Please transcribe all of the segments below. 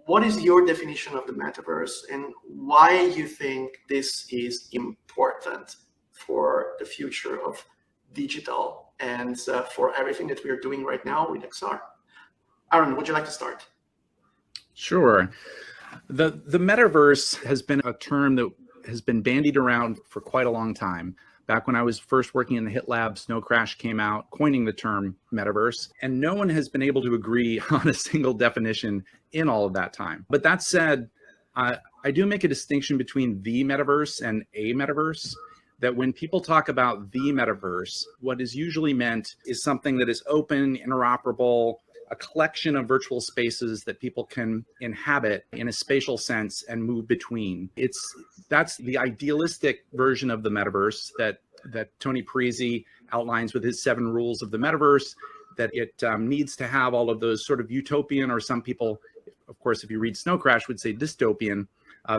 what is your definition of the metaverse and why you think this is important for the future of digital and for everything that we are doing right now with XR? Aaron, would you like to start? Sure. The metaverse has been a term that has been bandied around for quite a long time. Back when I was first working in the HIT lab, Snow Crash came out coining the term metaverse, and no one has been able to agree on a single definition in all of that time. But that said, I do make a distinction between the metaverse and a metaverse, that when people talk about the metaverse, what is usually meant is something that is open, interoperable, a collection of virtual spaces that people can inhabit in a spatial sense and move between. That's the idealistic version of the metaverse that Tony Parisi outlines with his 7 rules of the metaverse, that it needs to have all of those sort of utopian, or some people, of course, if you read Snow Crash, would say dystopian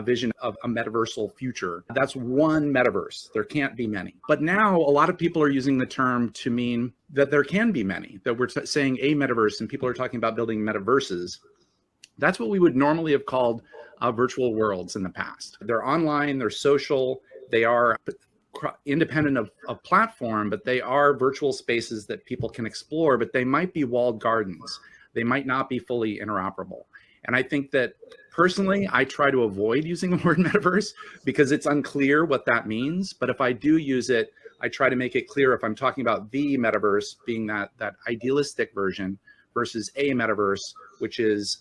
vision of a metaversal future. That's one metaverse. There can't be many. But now a lot of people are using the term to mean that there can be many, that we're saying a metaverse and people are talking about building metaverses. That's what we would normally have called virtual worlds in the past. They're online, they're social, they are independent of platform, but they are virtual spaces that people can explore, but they might be walled gardens. They might not be fully interoperable. And I think that personally, I try to avoid using the word metaverse because it's unclear what that means. But if I do use it, I try to make it clear if I'm talking about the metaverse being that idealistic version versus a metaverse, which is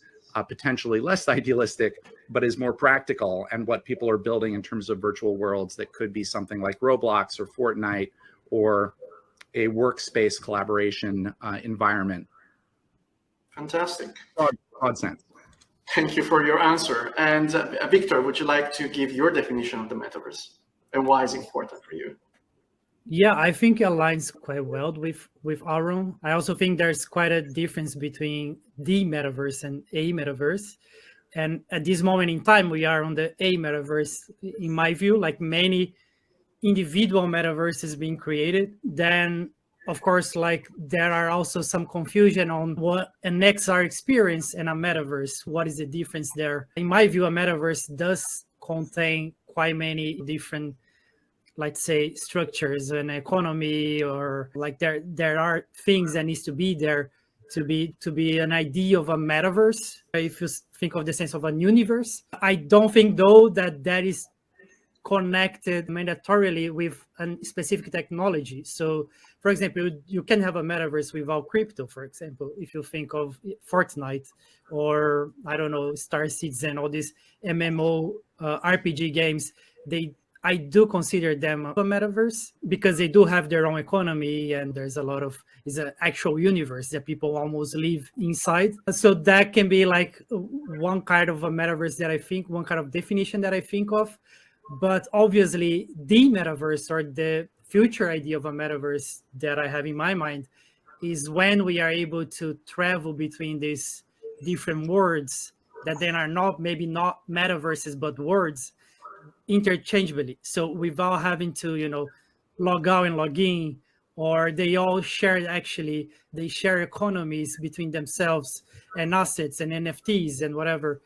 potentially less idealistic, but is more practical, and what people are building in terms of virtual worlds that could be something like Roblox or Fortnite or a workspace collaboration environment. Fantastic. Broad sense. Thank you for your answer. And Victor, would you like to give your definition of the metaverse and why it's important for you? Yeah, I think it aligns quite well with Aaron. I also think there's quite a difference between the metaverse and a metaverse. And at this moment in time, we are on the a metaverse, in my view, like many individual metaverses being created. Then, of course, like there are also some confusion on what an XR experience and a metaverse. What is the difference there? In my view, a metaverse does contain quite many different, let's say, structures and economy, or like there are things that needs to be there to be an idea of a metaverse. If you think of the sense of a universe, I don't think though that is connected mandatorily with a specific technology. So, for example, you can have a metaverse without crypto, for example, if you think of Fortnite or, I don't know, Star Citizen, all these MMO RPG games. I do consider them a metaverse because they do have their own economy, and there's it's an actual universe that people almost live inside. So that can be like one kind of a metaverse that I think, one kind of definition that I think of. But obviously, the metaverse, or the future idea of a metaverse that I have in my mind, is when we are able to travel between these different worlds that then are maybe not metaverses, but worlds interchangeably. So without having to, log out and log in, or they all they share economies between themselves and assets and NFTs and whatever.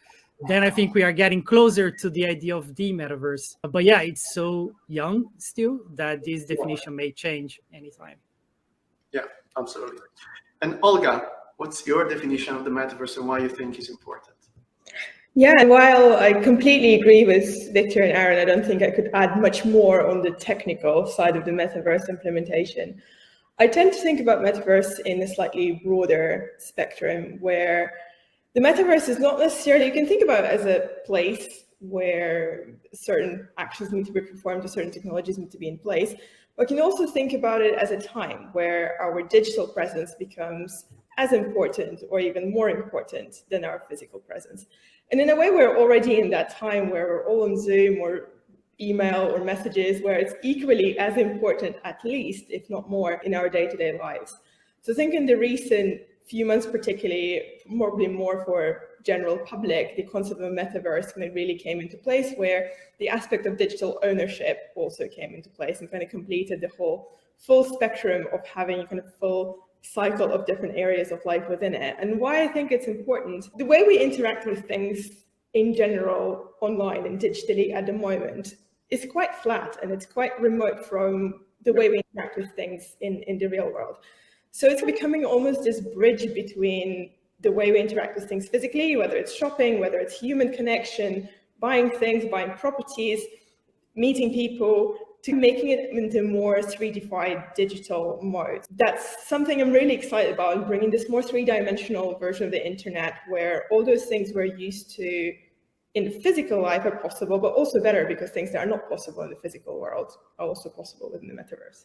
Then I think we are getting closer to the idea of the metaverse. But yeah, it's so young still that this definition may change anytime. Yeah, absolutely. And Olga, what's your definition of the metaverse and why you think it's important? Yeah, and while I completely agree with Victor and Aaron, I don't think I could add much more on the technical side of the metaverse implementation. I tend to think about metaverse in a slightly broader spectrum, where the metaverse is not necessarily, you can think about it as a place where certain actions need to be performed or certain technologies need to be in place. But you can also think about it as a time where our digital presence becomes as important or even more important than our physical presence. And in a way, we're already in that time where we're all on Zoom or email or messages, where it's equally as important, at least, if not more, in our day-to-day lives. So I think in the recent few months, particularly, probably more for general public, the concept of a metaverse kind of really came into place, where the aspect of digital ownership also came into place and kind of completed the whole full spectrum of having kind of full cycle of different areas of life within it. And why I think it's important, the way we interact with things in general online and digitally at the moment is quite flat, and it's quite remote from the way we interact with things in the real world. So it's becoming almost this bridge between the way we interact with things physically, whether it's shopping, whether it's human connection, buying things, buying properties, meeting people, to making it into more 3D-fied digital mode. That's something I'm really excited about, bringing this more three-dimensional version of the internet where all those things we're used to in the physical life are possible, but also better because things that are not possible in the physical world are also possible within the metaverse.